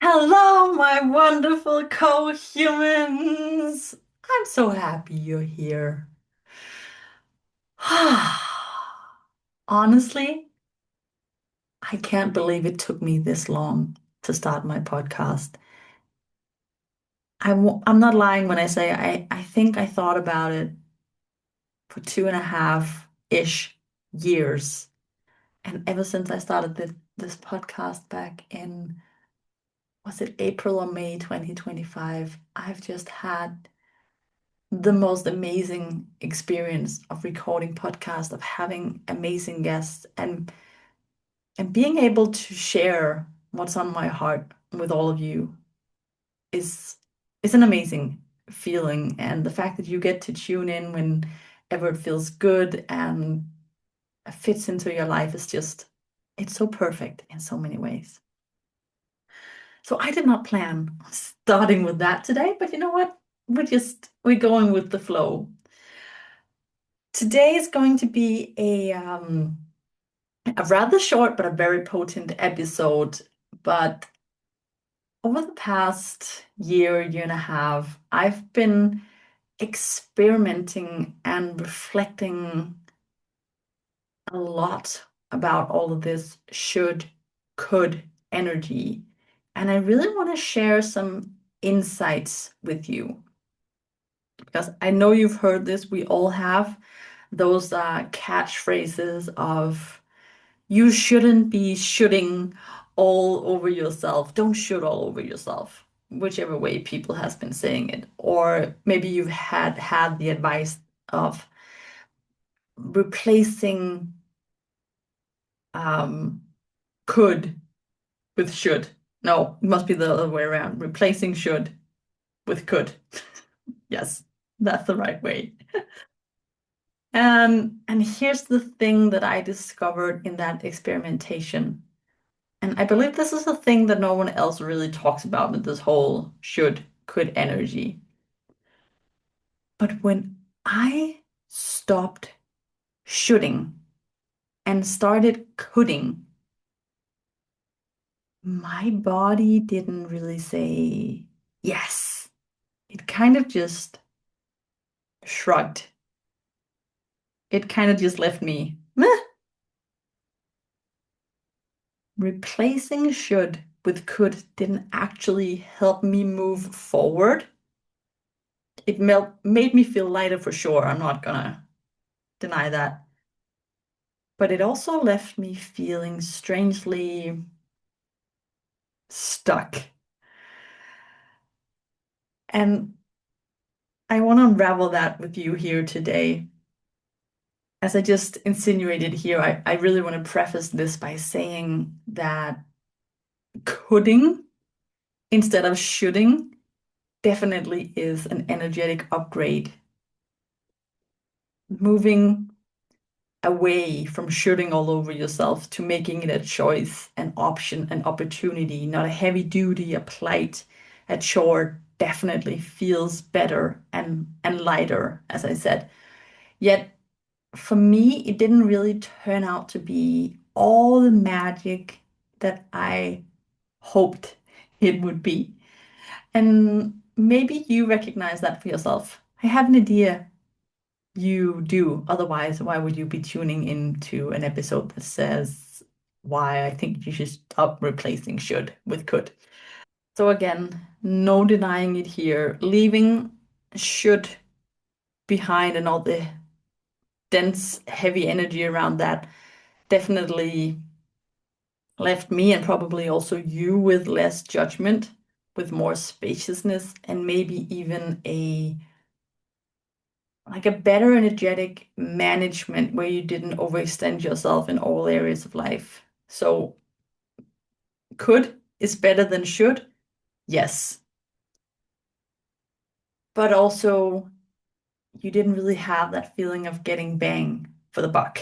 Hello, my wonderful co-humans. I'm so happy you're here. Honestly, I can't believe it took me this long to start my podcast. I'm not lying when I say I think I thought about it for 2.5-ish years. And ever since I started this podcast back in, was it April or May 2025, I've just had the most amazing experience of recording podcasts, of having amazing guests, and being able to share what's on my heart with all of you is is an amazing feeling. And the fact that you get to tune in whenever it feels good and fits into your life is just, it's so perfect in so many ways. So I did not plan on starting with that today, but you know what? We're going with the flow. Today is going to be a rather short but a very potent episode. But over the past year and a half, I've been experimenting and reflecting a lot about all of this should, could energy. And I really want to share some insights with you because I know you've heard this. We all have those catchphrases of you shouldn't be shooting all over yourself. Don't shoot all over yourself, whichever way people has been saying it. Or maybe you've had the advice of replacing um, could with should. No, it must be the other way around. Replacing should with could. Yes, that's the right way. And here's the thing that I discovered in that experimentation. And I believe this is a thing that no one else really talks about with this whole should, could energy. But when I stopped shoulding and started coulding, my body didn't really say yes. It kind of just shrugged. It kind of just left me, meh. Replacing should with could didn't actually help me move forward. It made me feel lighter for sure. I'm not gonna deny that. But it also left me feeling strangely stuck. And I want to unravel that with you here today. As I just insinuated here, I really want to preface this by saying that coulding instead of shoulding definitely is an energetic upgrade. Moving away from shooting all over yourself to making it a choice, an option, an opportunity, not a heavy duty, a plight, a chore, definitely feels better and lighter, as I said. Yet for me, it didn't really turn out to be all the magic that I hoped it would be. And maybe you recognize that for yourself. I have an idea you do. Otherwise, why would you be tuning into an episode that says why I think you should stop replacing should with could? So again, no denying it here. Leaving should behind and all the dense, heavy energy around that definitely left me and probably also you with less judgment, with more spaciousness, and maybe even a better energetic management where you didn't overextend yourself in all areas of life. So could is better than should, yes. But also you didn't really have that feeling of getting bang for the buck.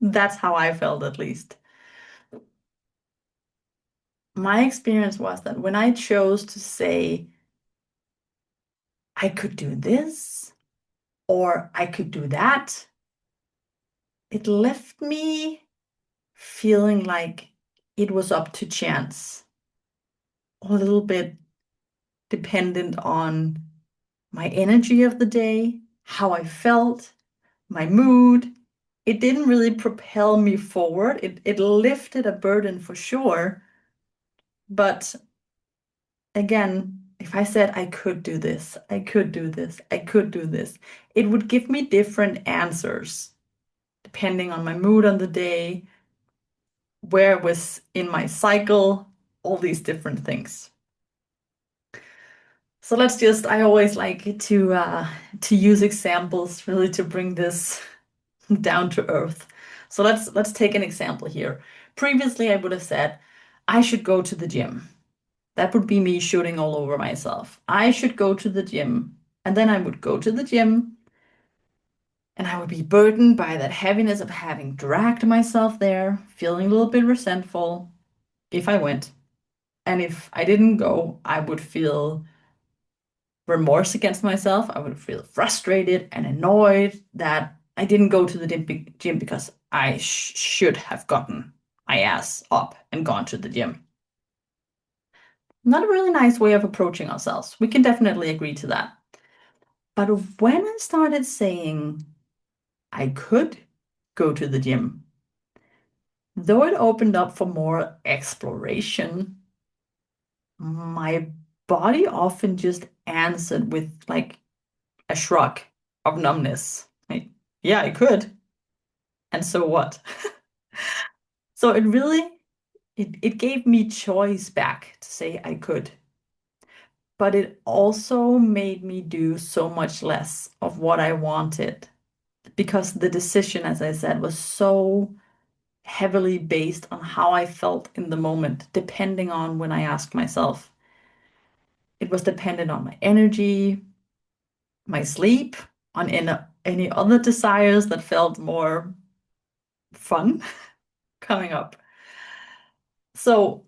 That's how I felt at least. My experience was that when I chose to say I could do this or I could do that, it left me feeling like it was up to chance a little bit dependent on my energy of the day, how I felt, my mood. It didn't really propel me forward. It lifted a burden for sure. But again, if I said I could do this, I could do this, I could do this, it would give me different answers depending on my mood on the day, where it was in my cycle, all these different things. So let's just, I always like to use examples really to bring this down to earth. So let's take an example here. Previously, I would have said, I should go to the gym. That would be me shooting all over myself. I should go to the gym. And then I would go to the gym and I would be burdened by that heaviness of having dragged myself there, feeling a little bit resentful if I went. And if I didn't go, I would feel remorse against myself. I would feel frustrated and annoyed that I didn't go to the gym because I should have gotten my ass up and gone to the gym. Not a really nice way of approaching ourselves. We can definitely agree to that. But when I started saying I could go to the gym, though it opened up for more exploration, my body often just answered with like a shrug of numbness. Like, yeah, I could. And so what? So it really it gave me choice back to say I could. But it also made me do so much less of what I wanted because the decision, as I said, was so heavily based on how I felt in the moment, depending on when I asked myself. It was dependent on my energy, my sleep, on any other desires that felt more fun coming up. So,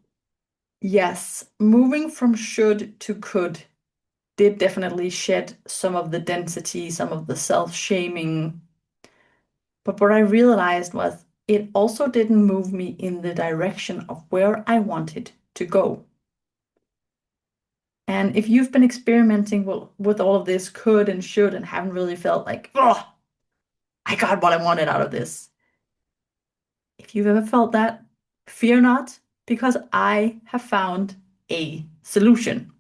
yes, moving from should to could did definitely shed some of the density, some of the self-shaming. But what I realized was it also didn't move me in the direction of where I wanted to go. And if you've been experimenting with all of this could and should and haven't really felt like, oh, I got what I wanted out of this. If you've ever felt that, fear not, because I have found a solution.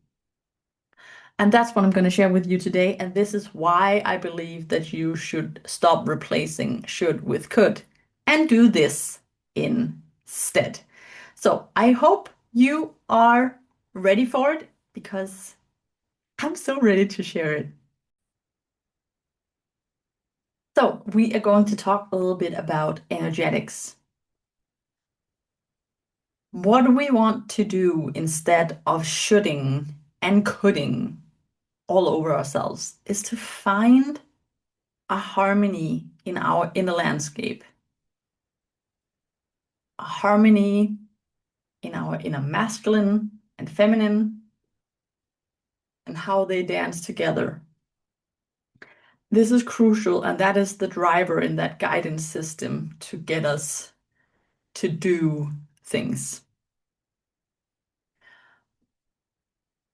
And that's what I'm going to share with you today. And this is why I believe that you should stop replacing should with could and do this instead. So I hope you are ready for it because I'm so ready to share it. So we are going to talk a little bit about energetics. What do we want to do instead of shoulding and coulding all over ourselves is to find a harmony in our inner landscape, a harmony in our inner masculine and feminine, and how they dance together. This is crucial, and that is the driver in that guidance system to get us to do things.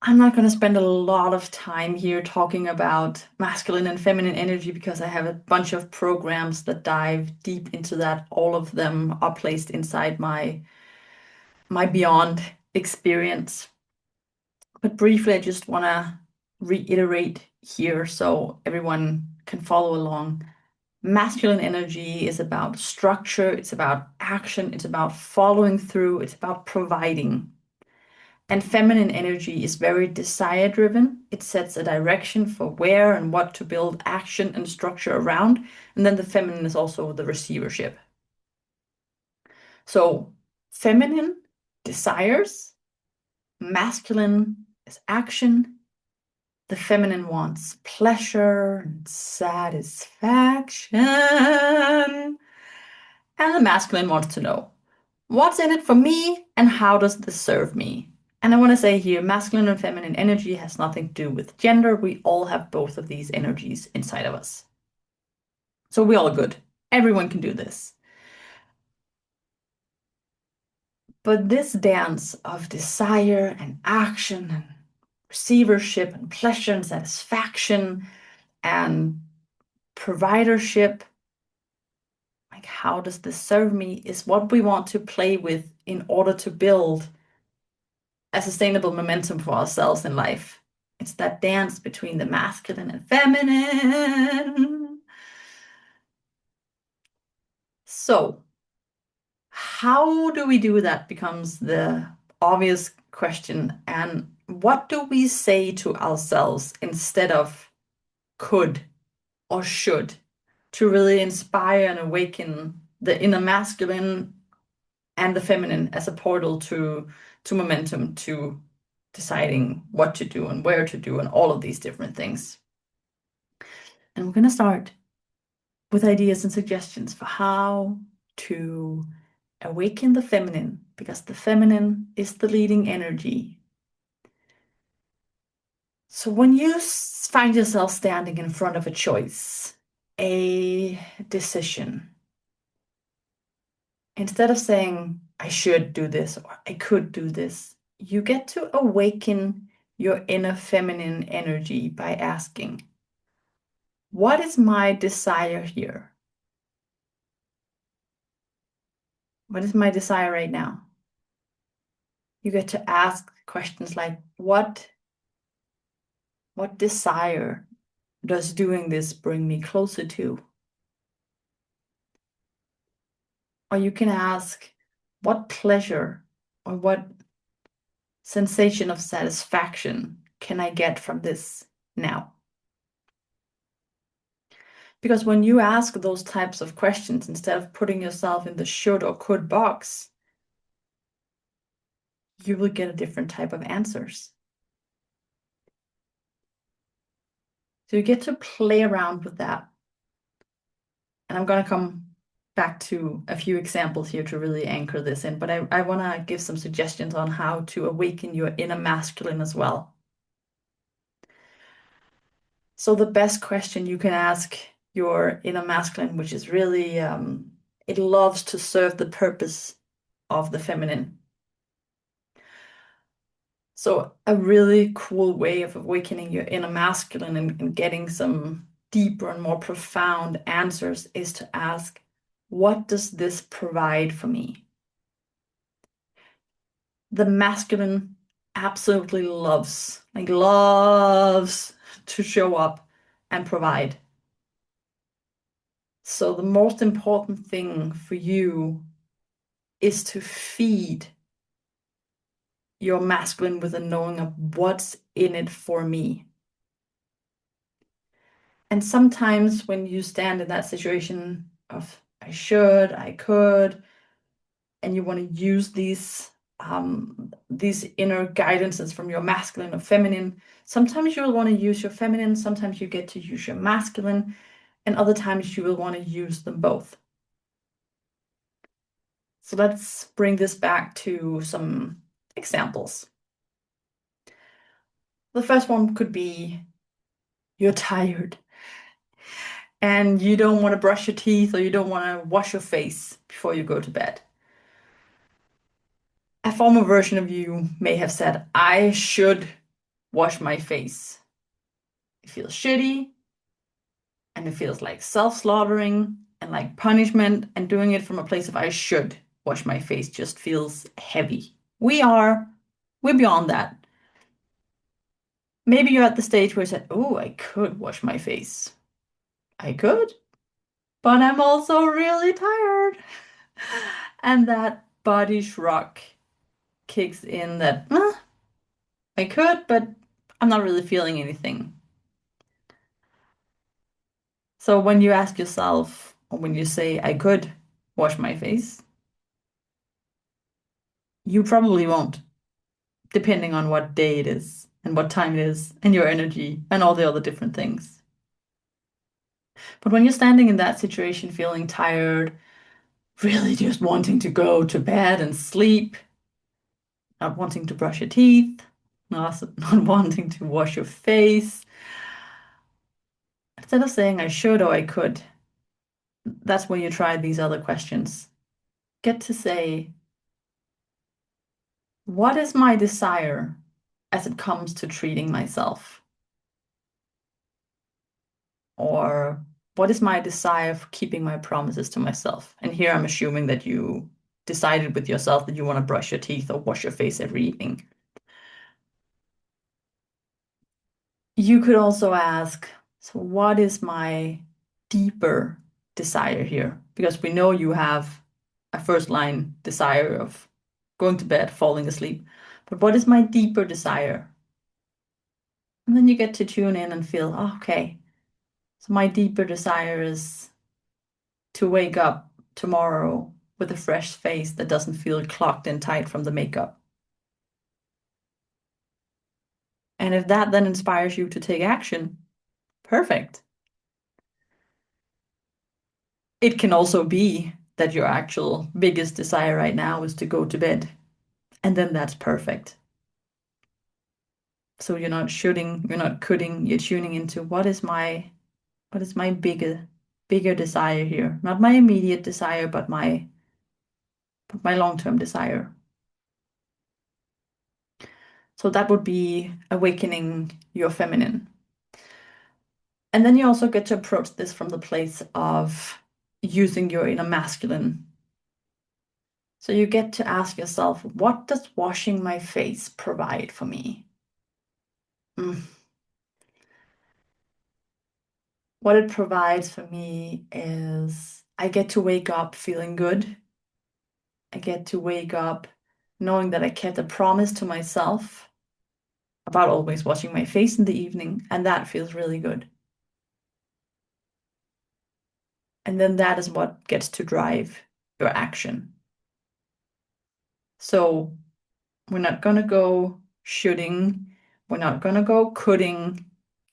I'm not going to spend a lot of time here talking about masculine and feminine energy because I have a bunch of programs that dive deep into that. All of them are placed inside my Beyond experience. But briefly, I just want to reiterate here so everyone can follow along. Masculine energy is about structure, it's about action, it's about following through, it's about providing. And feminine energy is very desire driven. It sets a direction for where and what to build action and structure around. And then the feminine is also the receivership. So, feminine desires, masculine is action. The feminine wants pleasure and satisfaction. And the masculine wants to know what's in it for me and how does this serve me? And I want to say here, masculine and feminine energy has nothing to do with gender. We all have both of these energies inside of us. So we all good. Everyone can do this. But this dance of desire and action and receivership and pleasure and satisfaction and providership, like how does this serve me, is what we want to play with in order to build a sustainable momentum for ourselves in life. It's that dance between the masculine and feminine. So, how do we do that becomes the obvious question. And what do we say to ourselves instead of could or should to really inspire and awaken the inner masculine and the feminine as a portal to momentum, to deciding what to do and where to do and all of these different things. And we're going to start with ideas and suggestions for how to awaken the feminine, because the feminine is the leading energy. So when you find yourself standing in front of a choice, a decision, instead of saying, I should do this or I could do this, you get to awaken your inner feminine energy by asking, what is my desire here? What is my desire right now? You get to ask questions like, what desire does doing this bring me closer to? Or you can ask, what pleasure or what sensation of satisfaction can I get from this now? Because when you ask those types of questions, instead of putting yourself in the should or could box, you will get a different type of answers. So you get to play around with that. And I'm going to come back to a few examples here to really anchor this in, but I want to give some suggestions on how to awaken your inner masculine as well. So the best question you can ask your inner masculine, which is really, it loves to serve the purpose of the feminine. So a really cool way of awakening your inner masculine and getting some deeper and more profound answers is to ask, what does this provide for me? The masculine absolutely loves to show up and provide. So the most important thing for you is to feed your masculine with a knowing of what's in it for me. And sometimes when you stand in that situation of I should, I could, and you want to use these inner guidances from your masculine or feminine, sometimes you'll want to use your feminine, sometimes you get to use your masculine, and other times you will want to use them both. So let's bring this back to some examples. The first one could be you're tired and you don't want to brush your teeth or you don't want to wash your face before you go to bed. A former version of you may have said, I should wash my face. It feels shitty and it feels like self-slaughtering and like punishment, and doing it from a place of I should wash my face just feels heavy. We're beyond that. Maybe you're at the stage where you said, oh, I could wash my face. I could, but I'm also really tired. And that body shrug kicks in that, I could, but I'm not really feeling anything. So when you ask yourself, or when you say, I could wash my face, you probably won't, depending on what day it is and what time it is and your energy and all the other different things. But when you're standing in that situation, feeling tired, really just wanting to go to bed and sleep, not wanting to brush your teeth, not wanting to wash your face, instead of saying I should or I could, that's when you try these other questions. Get to say, What is my desire as it comes to treating myself? Or what is my desire for keeping my promises to myself? And here I'm assuming that you decided with yourself that you want to brush your teeth or wash your face every evening. You could also ask, so what is my deeper desire here? Because we know you have a first line desire of going to bed, falling asleep. But what is my deeper desire? And then you get to tune in and feel, oh, okay, so my deeper desire is to wake up tomorrow with a fresh face that doesn't feel clogged and tight from the makeup. And if that then inspires you to take action, perfect. It can also be that your actual biggest desire right now is to go to bed, and then that's perfect. So you're not shooting, you're not cutting, you're tuning into what is my bigger desire here? Not my immediate desire, but my long-term desire. So that would be awakening your feminine. And then you also get to approach this from the place of using your inner masculine. So you get to ask yourself, what does washing my face provide for me? Mm. What it provides for me is I get to wake up feeling good. I get to wake up knowing that I kept a promise to myself about always washing my face in the evening, and that feels really good. And then that is what gets to drive your action. So we're not gonna go shooting, we're not gonna go cutting.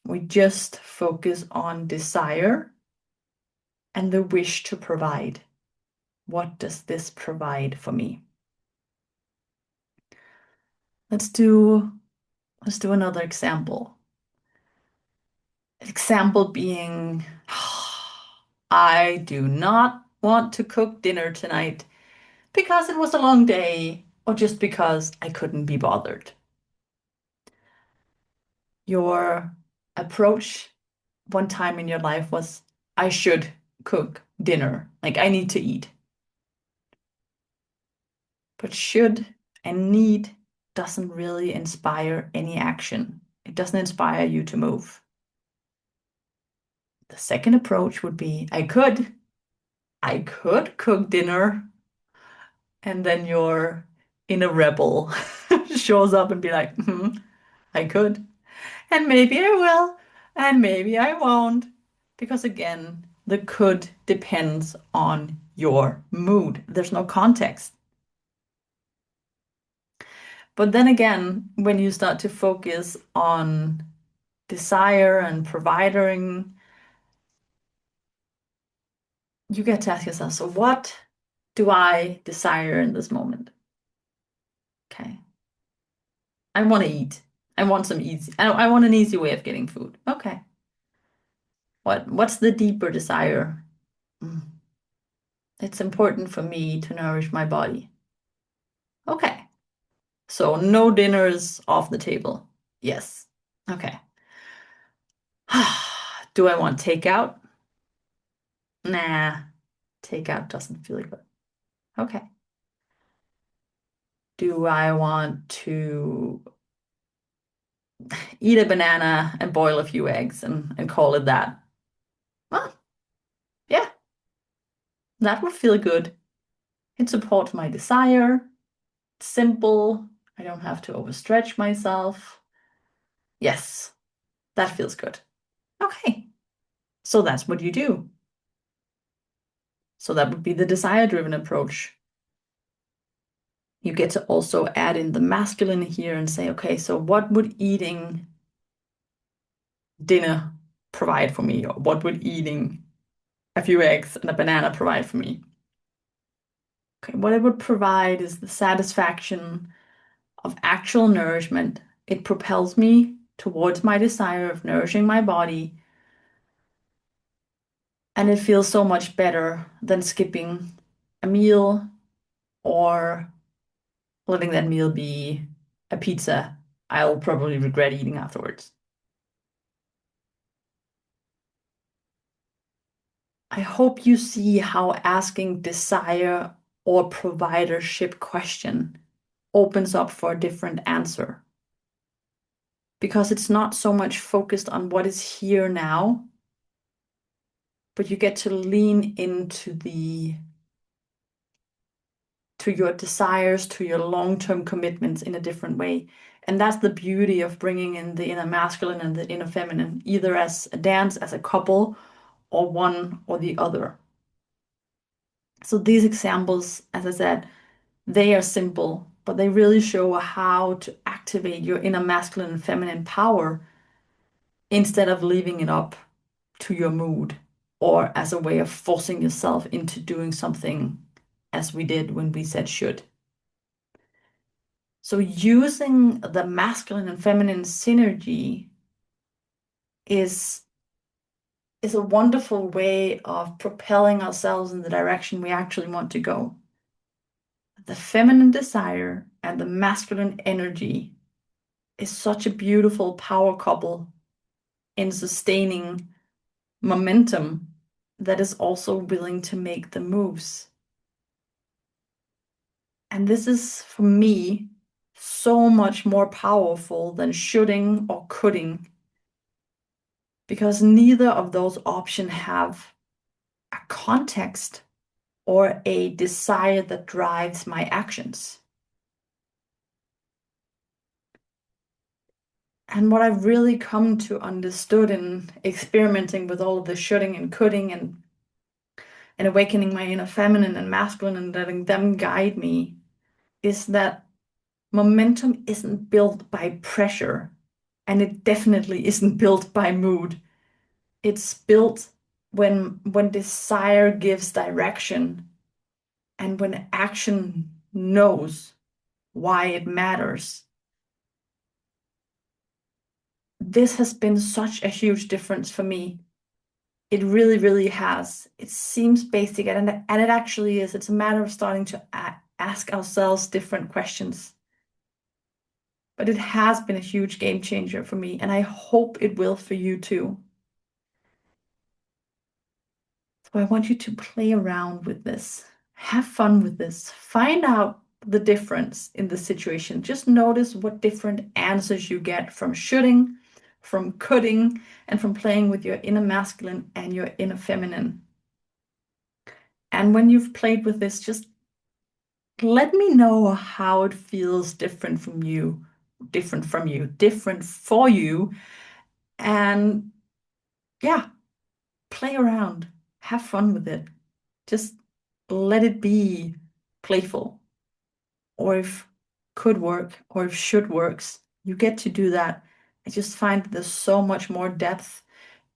We just focus on desire and the wish to provide. What does this provide for me? Let's do let's do another example. Example being, I do not want to cook dinner tonight because it was a long day or just because I couldn't be bothered. Your approach one time in your life was, I should cook dinner, like I need to eat. But should and need doesn't really inspire any action. It doesn't inspire you to move. The second approach would be, I could cook dinner, and then your inner rebel shows up and be like, I could. And maybe I will, and maybe I won't. Because again, the could depends on your mood. There's no context. But then again, when you start to focus on desire and providing, you get to ask yourself, so what do I desire in this moment? Okay. I want to eat. I want some easy, I want an easy way of getting food. Okay. What's the deeper desire? Mm, It's important for me to nourish my body. Okay. So no dinners off the table. Yes. Okay. Do I want takeout? Nah, takeout doesn't feel good. Okay. Do I want to eat a banana and boil a few eggs and call it that? Well, yeah, that would feel good. It supports my desire. It's simple. I don't have to overstretch myself. Yes, that feels good. Okay. So that's what you do. So that would be the desire-driven approach. You get to also add in the masculine here and say, okay, so what would eating dinner provide for me? Or what would eating a few eggs and a banana provide for me? Okay, what it would provide is the satisfaction of actual nourishment. It propels me towards my desire of nourishing my body, and it feels so much better than skipping a meal or letting that meal be a pizza I'll probably regret eating afterwards. I hope you see how asking desire or providership question opens up for a different answer because it's not so much focused on what is here now, but you get to lean into the to your desires, to your long-term commitments in a different way. And that's the beauty of bringing in the inner masculine and the inner feminine, either as a dance, as a couple, or one or the other. So these examples, as I said, they are simple, but they really show how to activate your inner masculine and feminine power instead of leaving it up to your mood or as a way of forcing yourself into doing something as we did when we said should. So using the masculine and feminine synergy is is a wonderful way of propelling ourselves in the direction we actually want to go. The feminine desire and the masculine energy is such a beautiful power couple in sustaining momentum that is also willing to make the moves. And this is, for me, so much more powerful than shoulding or coulding, because neither of those options have a context or a desire that drives my actions. And what I've really come to understood in experimenting with all of the shoulding and coulding and awakening my inner feminine and masculine and letting them guide me is that momentum isn't built by pressure, and it definitely isn't built by mood. It's built when desire gives direction and when action knows why it matters. This has been such a huge difference for me. It really, really has. It seems basic, and it actually is. It's a matter of starting to ask ourselves different questions. But it has been a huge game changer for me, and I hope it will for you too. So I want you to play around with this. Have fun with this. Find out the difference in the situation. Just notice what different answers you get from shoulding, from coulding, and from playing with your inner masculine and your inner feminine. And when you've played with this, just let me know how it feels different from you, different for you. And yeah, play around, have fun with it. Just let it be playful. Or if could work, or if should works, you get to do that. I just find that there's so much more depth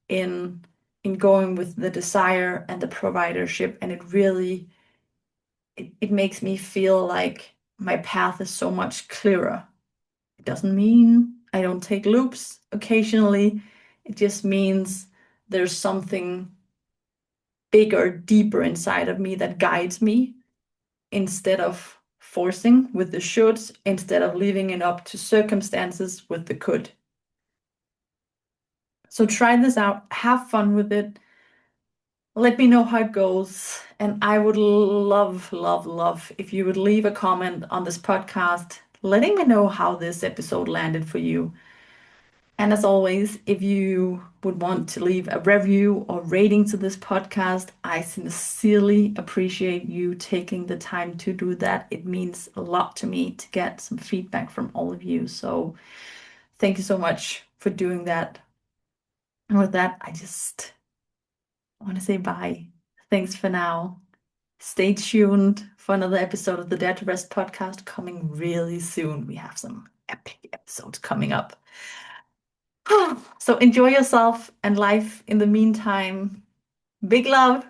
in going with the desire and the providership, and it makes me feel like my path is so much clearer. It doesn't mean I don't take loops occasionally. It just means there's something bigger, deeper inside of me that guides me instead of forcing with the shoulds, instead of leaving it up to circumstances with the could. So try this out, have fun with it. Let me know how it goes. And I would love, love, love if you would leave a comment on this podcast, letting me know how this episode landed for you. And as always, if you would want to leave a review or rating to this podcast, I sincerely appreciate you taking the time to do that. It means a lot to me to get some feedback from all of you. So thank you so much for doing that. And with that, I just want to say bye. Thanks for now. Stay tuned for another episode of the Dare to Rest podcast coming really soon. We have some epic episodes coming up. So enjoy yourself and life in the meantime. Big love.